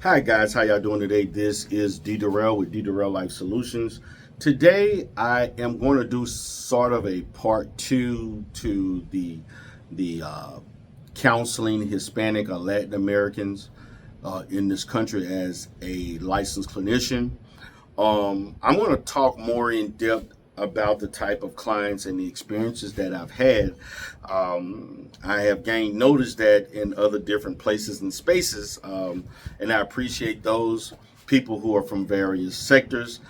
Hi guys, how y'all doing today? This is D Durrell with D Durrell Life Solutions. Today I am going to do sort of a part two to the counseling Hispanic or Latin Americans in this country as a licensed clinician. I'm going to talk more in depth about the type of clients and the experiences that I've had. I have gained notice that in other different places and spaces, and I appreciate those people who are from various sectors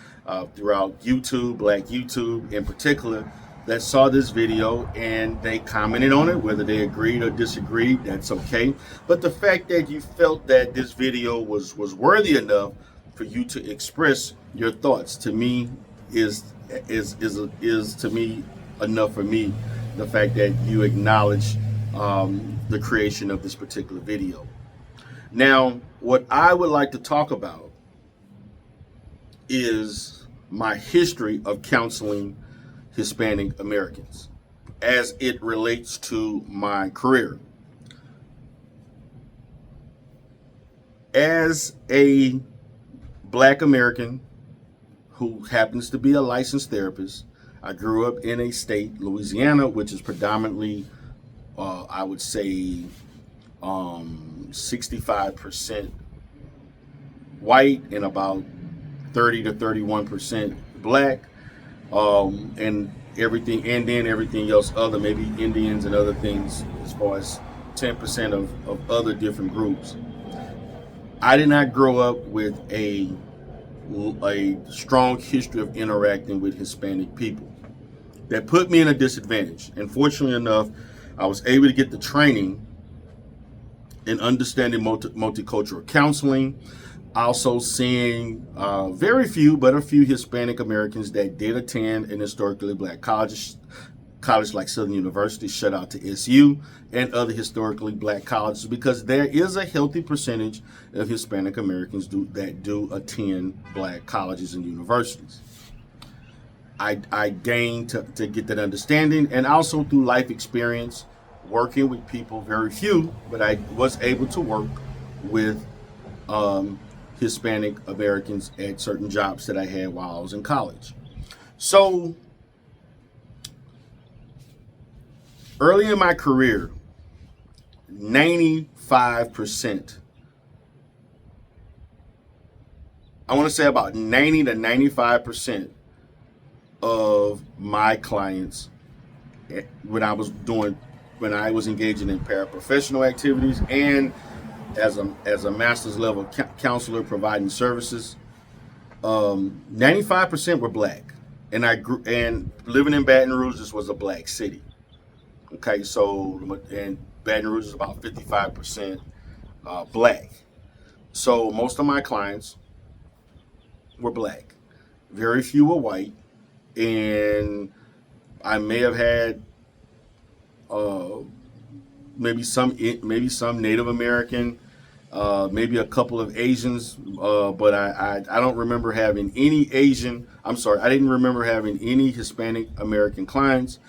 throughout YouTube, Black YouTube in particular, that saw this video and they commented on it, whether they agreed or disagreed, that's okay. But the fact that you felt that this video was worthy enough for you to express your thoughts to me is is to me enough for me. The fact that you acknowledge the creation of this particular video. Now, what I would like to talk about is my history of counseling Hispanic Americans as it relates to my career. As a Black American who happens to be a licensed therapist, I grew up in a state, Louisiana, which is predominantly, I would say, 65% white and about 30 to 31% black, and then everything else other, maybe Indians and other things, as far as 10% of other different groups. I did not grow up with a strong history of interacting with Hispanic people. That put me in a disadvantage. And fortunately enough, I was able to get the training in understanding multicultural counseling. Also seeing very few, but a few Hispanic Americans that did attend an historically black college like Southern University, shout out to SU, and other historically black colleges, because there is a healthy percentage of Hispanic Americans that do attend black colleges and universities. I gained to get that understanding, and also through life experience, working with people, very few, but I was able to work with Hispanic Americans at certain jobs that I had while I was in college. So early in my career, 95%, I want to say about 90 to 95% of my clients, when I was engaging in paraprofessional activities and as a master's level counselor providing services, 95% were black. And living in Baton Rouge, this was a black city. Okay, so, and Baton Rouge is about 55% black. So most of my clients were black. Very few were white. And I may have had maybe some Native American, maybe a couple of Asians, but I don't remember having any Asian. I'm sorry, I didn't remember having any Hispanic American clients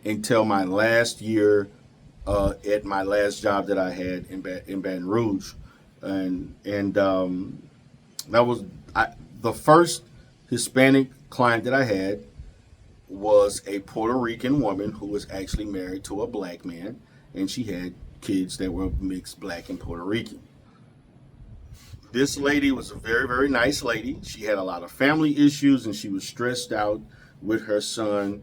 until my last year at my last job that I had in Baton Rouge, and that was the first Hispanic client that I had was a Puerto Rican woman who was actually married to a black man, and she had kids that were mixed black and Puerto Rican. This lady was a very, very nice lady. She had a lot of family issues, and she was stressed out with her son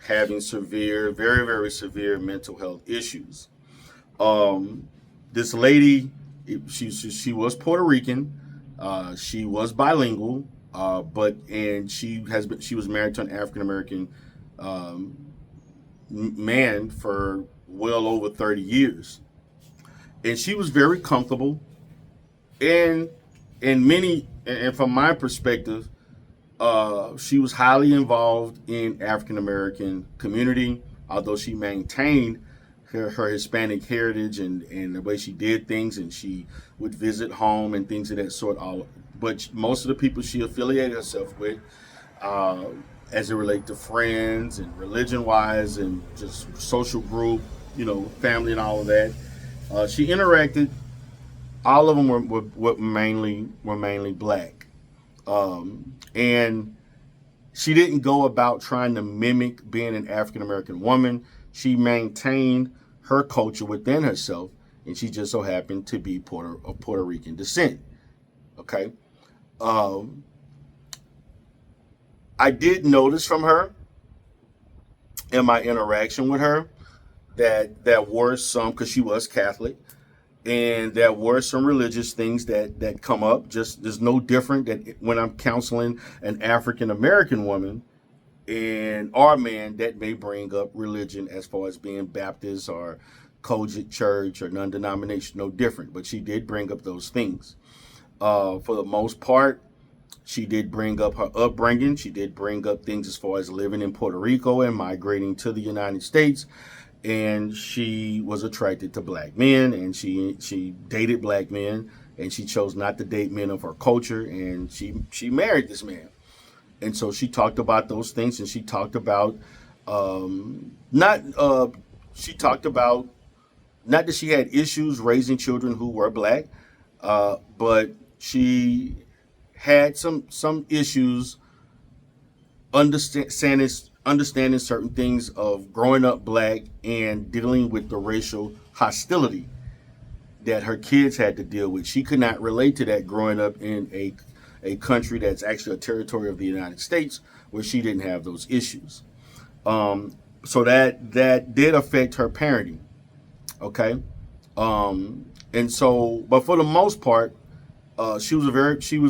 having severe, very, very severe mental health issues. This lady, she was Puerto Rican. She was bilingual, and she was married to an African American man for well over 30 years, and she was very comfortable. And from my perspective, she was highly involved in African American community, although she maintained her Hispanic heritage and the way she did things, and she would visit home and things of that sort. But most of the people she affiliated herself with, as it relates to friends and religion-wise and just social group, family and all of that, she interacted all of them were mainly black, and she didn't go about trying to mimic being an African American woman. She maintained her culture within herself, and she just so happened to be of Puerto Rican descent. Okay, um, I did notice from her in my interaction with her that there were some, because she was Catholic, and there were some religious things that come up. Just there's no different that when I'm counseling an African American woman and our man that may bring up religion as far as being Baptist or Kojic Church or non-denomination, no different. But she did bring up those things. For the most part, she did bring up her upbringing. She did bring up things as far as living in Puerto Rico and migrating to the United States. And she was attracted to black men, and she dated black men, and she chose not to date men of her culture, and she married this man. And so she talked about those things, and she talked about not she talked about not that she had issues raising children who were black, but she had some issues understanding certain things of growing up black and dealing with the racial hostility that her kids had to deal with. She could not relate to that growing up in a country that's actually a territory of the United States where she didn't have those issues. So that did affect her parenting. Okay, and so, but for the most part, she was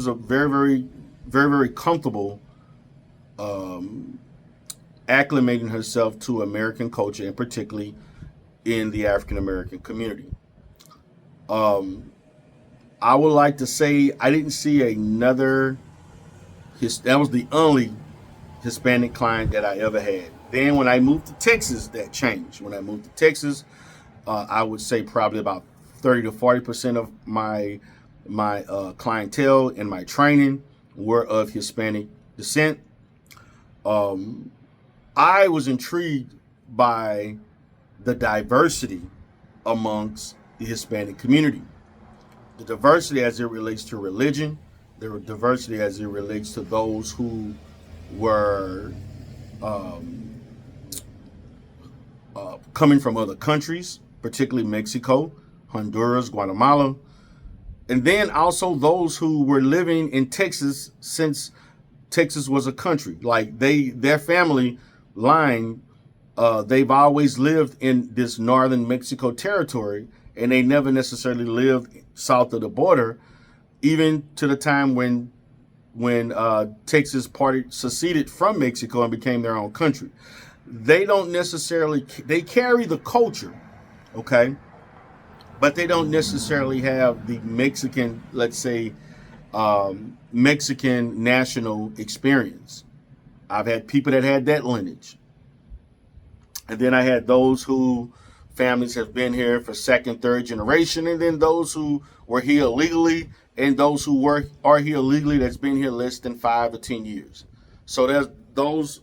a very comfortable acclimating herself to American culture, and particularly in the African American community. Um, I would like to say I didn't see another. That was the only Hispanic client that I ever had. Then when I moved to Texas, that changed. When I moved to Texas, I would say probably about 30 to 40% of my clientele and my training were of Hispanic descent. Um, I was intrigued by the diversity amongst the Hispanic community. The diversity as it relates to religion, the diversity as it relates to those who were um, coming from other countries, particularly Mexico, Honduras, Guatemala, and then also those who were living in Texas since Texas was a country. Like their family line, they've always lived in this northern Mexico territory, and they never necessarily lived south of the border, even to the time when Texas seceded from Mexico and became their own country. They don't necessarily they carry the culture, okay, but they don't necessarily have the Mexican, let's say, Mexican national experience. I've had people that had that lineage. And then I had those who families have been here for second, third generation, and then those who were here illegally, and those who are here illegally that's been here less than 5 or 10 years. So there's those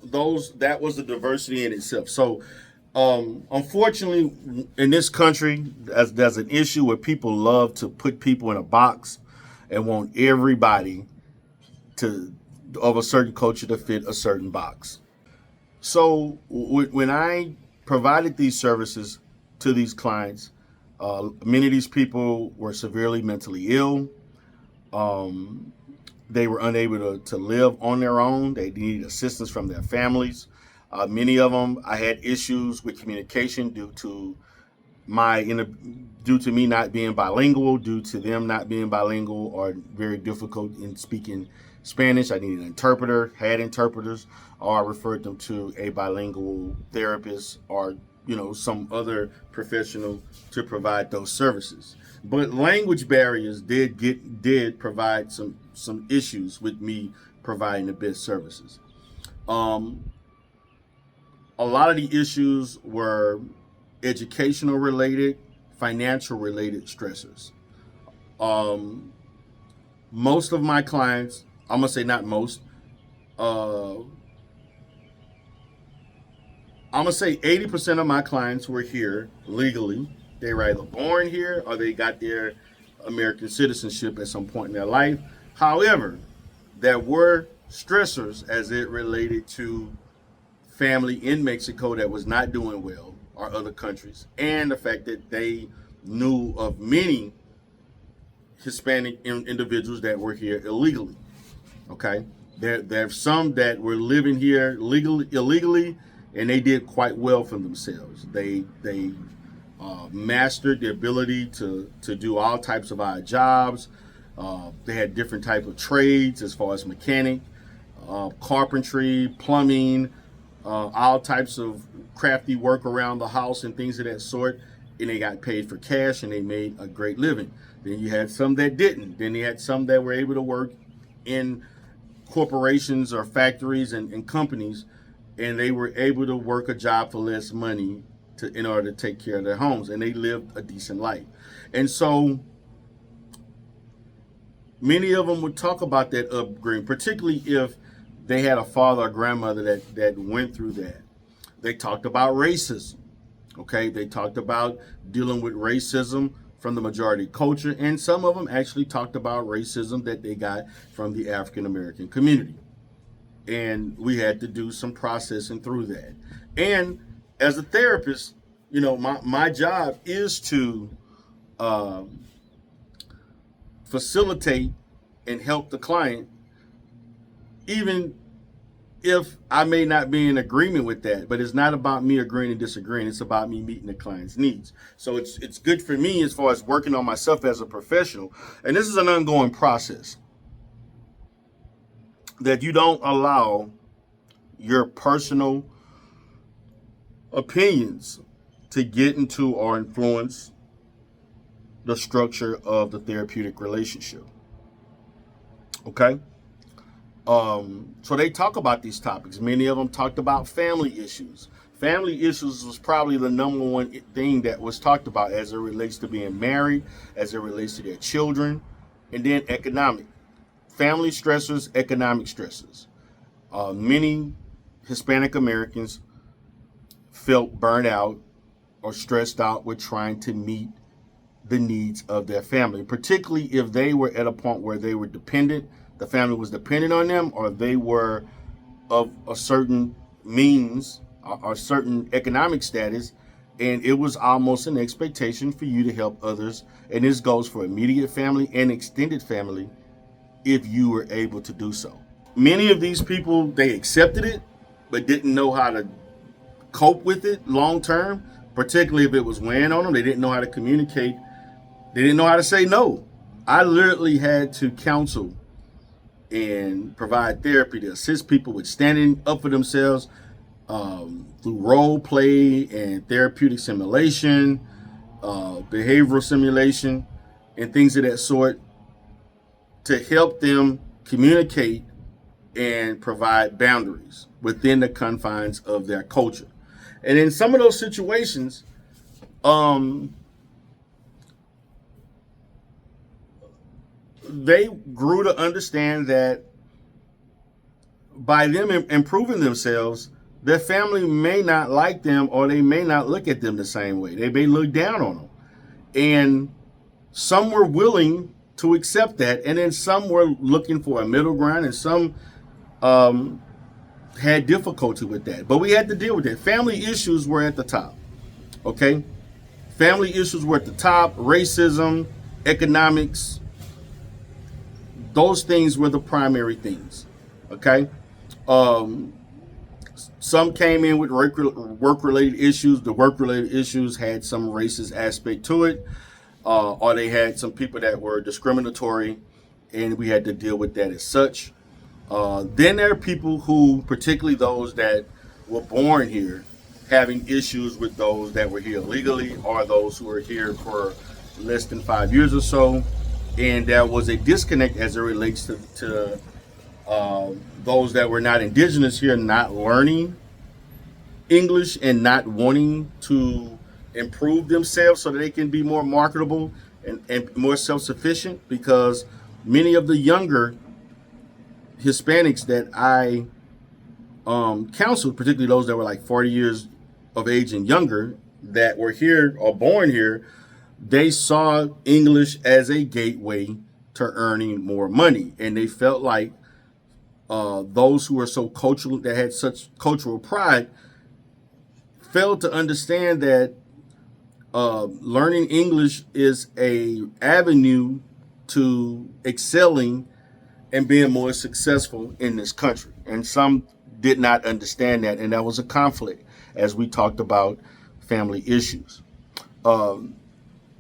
that was the diversity in itself. So unfortunately, in this country, there's an issue where people love to put people in a box and want everybody to of a certain culture to fit a certain box. So when I provided these services to these clients, many of these people were severely mentally ill. Um, they were unable to live on their own. They needed assistance from their families. Many of them, I had issues with communication due to me not being bilingual, due to them not being bilingual or very difficult in speaking Spanish. I needed an interpreter, had interpreters, or I referred them to a bilingual therapist or some other professional to provide those services. But language barriers did provide some issues with me providing the best services. Um, a lot of the issues were educational related, financial related stressors. Um, Most of my clients, I'm gonna say not most, uh, I'm gonna say 80% of my clients were here legally. They were either born here or they got there American citizenship at some point in their life. However, there were stressors as it related to family in Mexico that was not doing well, or other countries, and the fact that they knew of many Hispanic individuals that were here illegally. Okay, there's some that were living here illegally, and they did quite well for themselves. They mastered the ability to do all types of odd jobs. They had different type of trades as far as mechanic, carpentry, plumbing, all types of crafty work around the house and things of that sort. And they got paid for cash and they made a great living. Then you had some that didn't. Then you had some that were able to work in corporations or factories and companies, and they were able to work a job for less money in order to take care of their homes, and they lived a decent life. And so many of them would talk about that upbringing, particularly if they had a father or grandmother that went through that. They talked about racism. Okay, they talked about dealing with racism from the majority culture, and some of them actually talked about racism that they got from the African American community. And we had to do some processing through that. And as a therapist, you know, my job is to facilitate and help the client, even if I may not be in agreement with that. But it's not about me agreeing and disagreeing. It's about me meeting the client's needs. So it's good for me as far as working on myself as a professional. And this is an ongoing process, that you don't allow your personal opinions to get into or influence the structure of the therapeutic relationship. Okay? So they talk about these topics. Many of them talked about family issues. Family issues was probably the number one thing that was talked about as it relates to being married, as it relates to their children, and then economic. Family stressors, economic stressors. Many Hispanic Americans felt burned out or stressed out with trying to meet the needs of their family, particularly if they were at a point where they were dependent, the family was dependent on them, or they were of a certain means or certain economic status, and it was almost an expectation for you to help others. And this goes for immediate family and extended family if you were able to do so. Many of these people, they accepted it, but didn't know how to cope with it long term, particularly if it was weighing on them. They didn't know how to communicate. They didn't know how to say no. I literally had to counsel and provide therapy to assist people with standing up for themselves through role play and therapeutic simulation, behavioral simulation, and things of that sort, to help them communicate and provide boundaries within the confines of their culture. And in some of those situations, they grew to understand that by them improving themselves, their family may not like them, or they may not look at them the same way. They may look down on them. And some were willing to accept that, and then some were looking for a middle ground, and some had difficulty with that. But we had to deal with that. Family issues were at the top. Okay? Family issues were at the top. Racism, economics, those things were the primary things. Okay? Some came in with work-related issues. The work-related issues had some racist aspect to it, or they had some people that were discriminatory, and we had to deal with that as such. Then there are people who, particularly those that were born here, having issues with those that were here illegally, or those who were here for less than 5 years or so. And there was a disconnect as it relates to those that were not indigenous here, not learning English and not wanting to improve themselves so that they can be more marketable and more self-sufficient, because many of the younger Hispanics that I counseled, particularly those that were like 40 years of age and younger, that were here or born here, they saw English as a gateway to earning more money, and they felt like those who were so cultural, that had such cultural pride, failed to understand that learning English is a avenue to excelling and being more successful in this country. And some did not understand that, and that was a conflict as we talked about family issues. Um,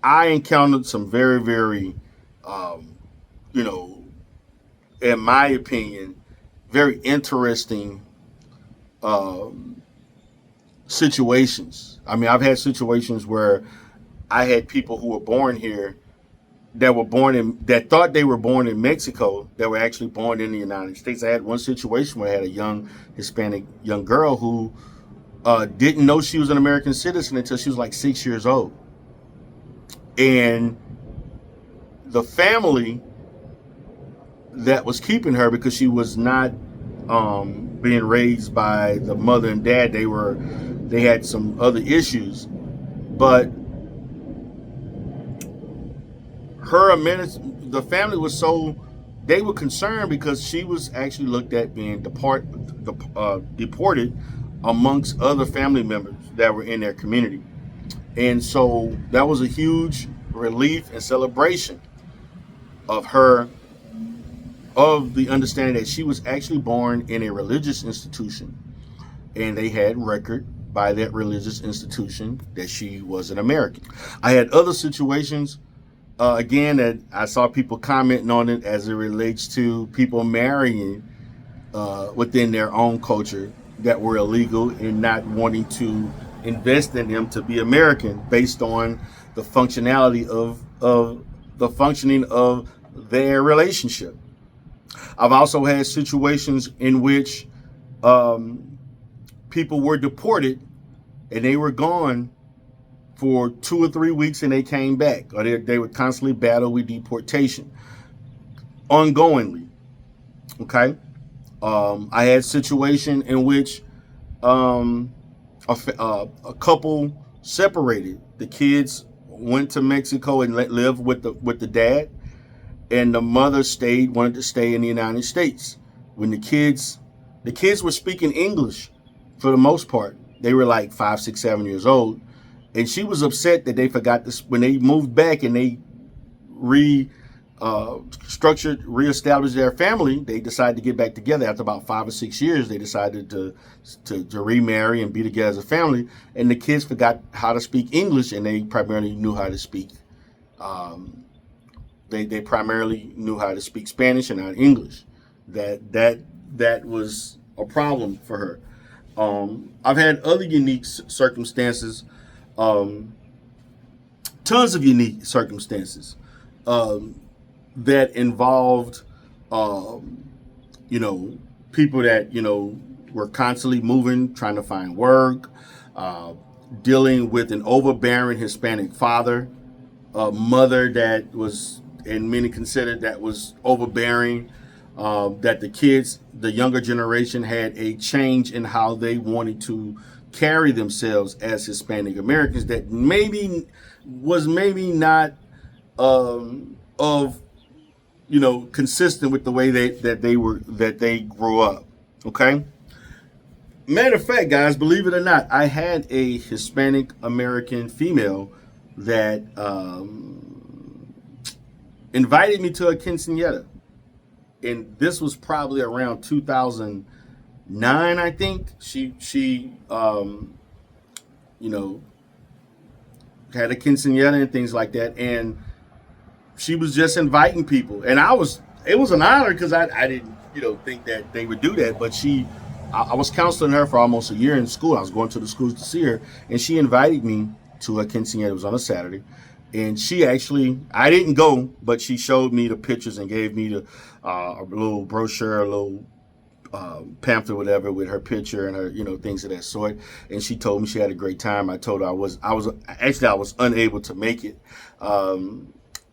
I encountered some very, very, you know, in my opinion, very interesting um, situations. I mean, I've had situations where I had people who were born here that thought they were born in Mexico that were actually born in the United States. I had one situation where I had a young Hispanic young girl who didn't know she was an American citizen until she was like 6 years old, and the family that was keeping her, because she was not being raised by the mother and dad. They had some other issues, but the family was so, they were concerned because she was actually looked at being deported amongst other family members that were in their community. And so that was a huge relief and celebration of her, of the understanding that she was actually born in a religious institution, and they had record by that religious institution that she was an American. I had other situations, again, that I saw people commenting on it as it relates to people marrying within their own culture that were illegal and not wanting to invest in them to be American based on the functionality of the functioning of their relationship. I've also had situations in which people were deported and they were gone for 2 or 3 weeks and they came back, or they would constantly battle with deportation ongoingly. Okay. I had a situation in which a couple separated. The kids went to Mexico and lived with the dad, and the mother wanted to stay in the United States. When the kids were speaking English for the most part. They were like 5, 6, 7 years old, and she was upset that they forgot this when they moved back and they reestablished their family. They decided to get back together after about 5 or 6 years. They decided to remarry and be together as a family, and the kids forgot how to speak English, and they primarily knew how to speak. They primarily knew how to speak Spanish and not English. That was a problem for her. I've had other unique circumstances, tons of unique circumstances that involved, people that, were constantly moving, trying to find work, dealing with an overbearing Hispanic father, a mother that was, and many considered that was overbearing, that the younger generation had a change in how they wanted to carry themselves as Hispanic Americans that maybe not consistent with the way that they grew up. Okay. Matter of fact, guys, believe it or not, I had a Hispanic American female that invited me to a quinceañera. And this was probably around 2009, I think. She had a quinceañera and things like that, and she was just inviting people, and it was an honor because I didn't think that they would do that, but I was counseling her for almost a year in school. I was going to the schools to see her, and she invited me to a quinceañera. It was on a Saturday. And I didn't go, but she showed me the pictures and gave me a little brochure, a little pamphlet, whatever, with her picture and her, things of that sort. And she told me she had a great time. I told her I was unable to make it.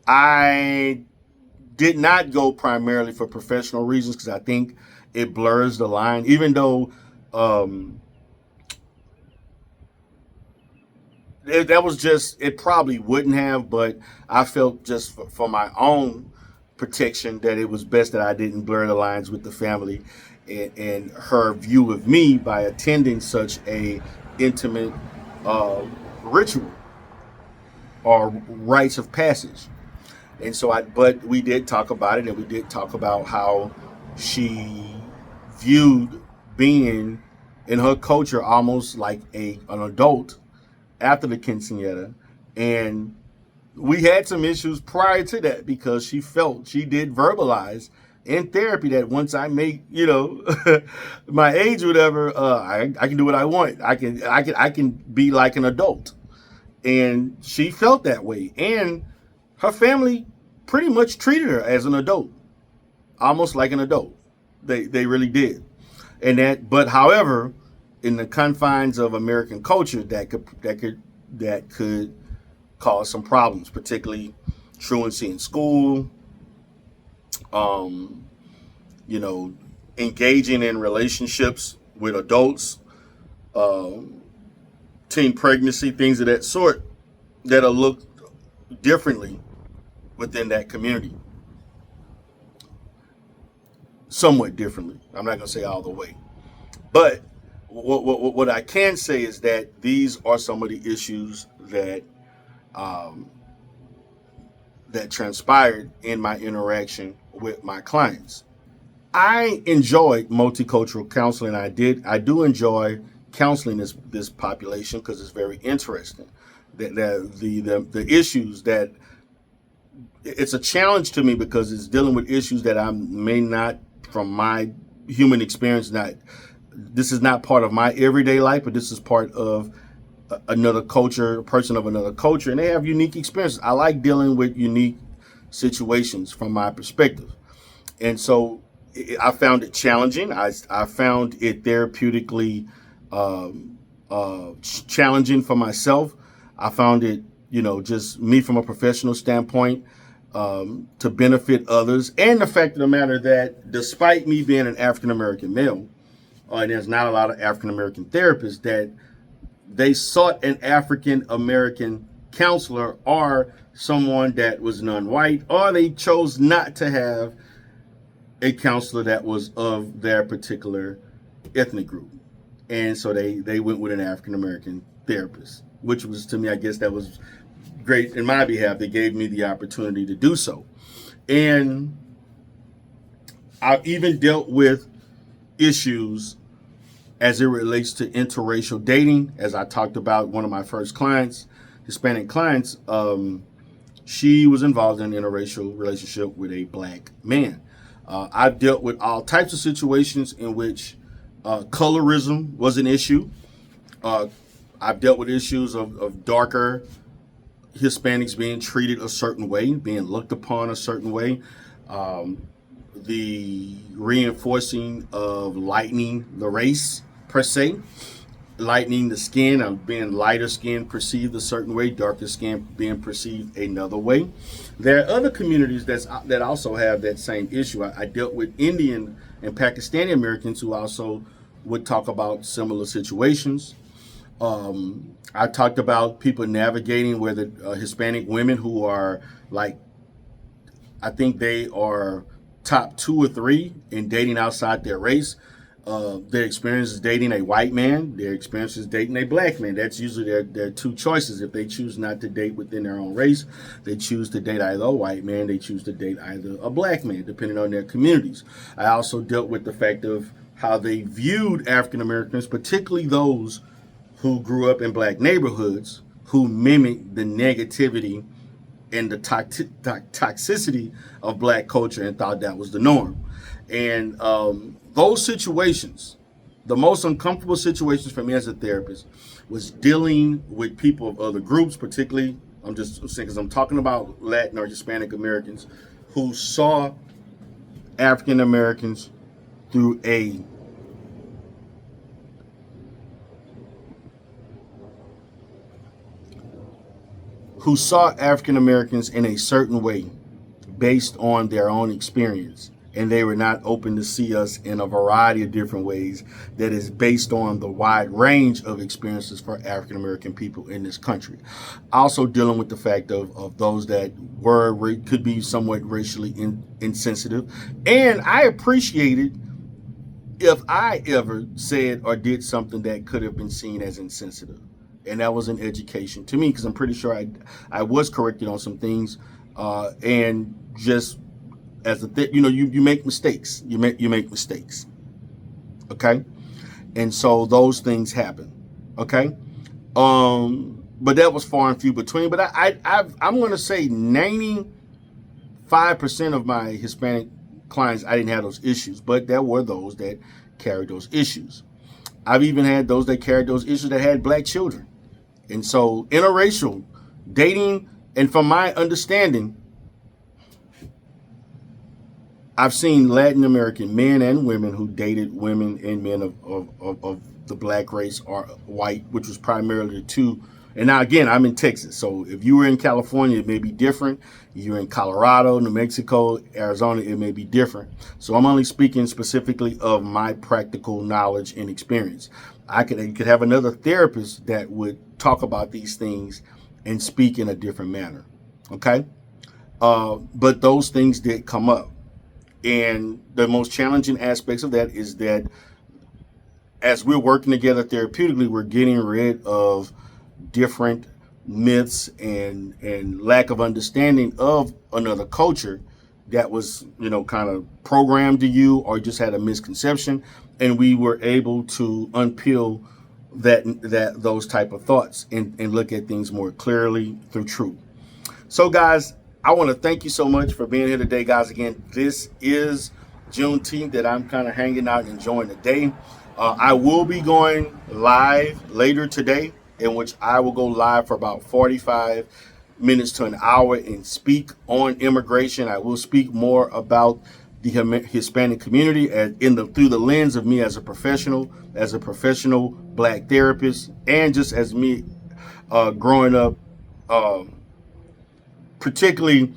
I did not go primarily for professional reasons because I think it blurs the line, even though that was just, it probably wouldn't have, but I felt just for my own protection that it was best that I didn't blur the lines with the family and her view of me by attending such a intimate uh, ritual or rites of passage. And so but we did talk about it, and we did talk about how she viewed being in her culture almost like an adult after the quinceanera. And we had some issues prior to that because she did verbalize in therapy that once I make, my age or whatever, I can do what I want. I can be like an adult. And she felt that way. And her family pretty much treated her as an adult, almost like an adult. They really did. But however, in the confines of American culture, that could cause some problems, particularly truancy in school, um, you know, engaging in relationships with adults, um, teen pregnancy, things of that sort that are looked differently within that community, somewhat differently. I'm not going to say all the way, but what I can say is that these are some of the issues um, that transpired in my interaction with my clients. I enjoyed multicultural counseling. I do enjoy counseling this population because it's very interesting. The issues that it's a challenge to me because it's dealing with issues that I may not, from my human experience, not this is not part of my everyday life, but this is part of another culture, a person of another culture, and they have unique experiences. I like dealing with unique situations from my perspective, and so I found it challenging. I found it therapeutically challenging for myself. I found it, just me from a professional standpoint, to benefit others. And the fact of the matter that despite me being an African American male, and there's not a lot of African American therapists, that they sought an African American counselor or someone that was non-white, or they chose not to have a counselor that was of their particular ethnic group. And so they went with an African American therapist, which was, to me, I guess that was great in my behalf. They gave me the opportunity to do so. And I've even dealt with issues as it relates to interracial dating. As I talked about, one of my first clients, Hispanic clients, she was involved in an interracial relationship with a black man. I've dealt with all types of situations in which colorism was an issue. I've dealt with issues of darker Hispanics being treated a certain way, being looked upon a certain way. The reinforcing of lightening the race, per se, lightening the skin, being lighter skin perceived a certain way, darker skin being perceived another way. There are other communities that also have that same issue. I dealt with Indian and Pakistani Americans who also would talk about similar situations. I talked about people navigating whether Hispanic women who are like, I think they are top 2 or 3 in dating outside their race. Their experience is dating a white man. Their experience is dating a black man. That's usually their 2 choices. If they choose not to date within their own race, they choose to date either a white man, they choose to date either a black man, depending on their communities. I also dealt with the fact of how they viewed African Americans, particularly those who grew up in black neighborhoods, who mimicked the negativity and the toxicity of black culture and thought that was the norm. And those situations, the most uncomfortable situations for me as a therapist, was dealing with people of other groups, particularly, I'm just saying because I'm talking about Latin or Hispanic Americans who saw African Americans through African Americans in a certain way based on their own experience and they were not open to see us in a variety of different ways that is based on the wide range of experiences for African American people in this country. Also dealing with the fact of those that could be somewhat racially insensitive. And I appreciated if I ever said or did something that could have been seen as insensitive. And that was an education to me, because I'm pretty sure I was corrected on some things, and just as you make mistakes. You make mistakes. Okay, and so those things happen. Okay, but that was far and few between. But I'm going to say 95% of my Hispanic clients, I didn't have those issues, but there were those that carried those issues. I've even had those that carried those issues that had black children. And so interracial dating, and from my understanding, I've seen Latin American men and women who dated women and men of the black race or white, which was primarily the two. And now, again, I'm in Texas. So if you were in California, it may be different. You're in Colorado, New Mexico, Arizona, it may be different. So I'm only speaking specifically of my practical knowledge and experience. You could have another therapist that would talk about these things and speak in a different manner. Okay? But those things did come up. And the most challenging aspects of that is that as we're working together therapeutically, we're getting rid of different myths and lack of understanding of another culture that was, kind of programmed to you or just had a misconception. And we were able to unpeel those type of thoughts and look at things more clearly through truth. So guys, I want to thank you so much for being here today, guys. Again, this is Juneteenth that I'm kind of hanging out and enjoying the day. I will be going live later today, in which I will go live for about 45 minutes to an hour and speak on immigration. I will speak more about the Hispanic community through the lens of me as a professional black therapist, and just as me growing up, particularly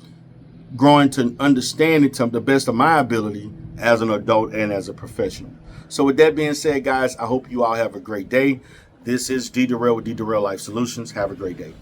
growing to understand it to the best of my ability as an adult and as a professional. So with that being said, guys, I hope you all have a great day. This is D. Durrell with D. Durrell Life Solutions. Have a great day.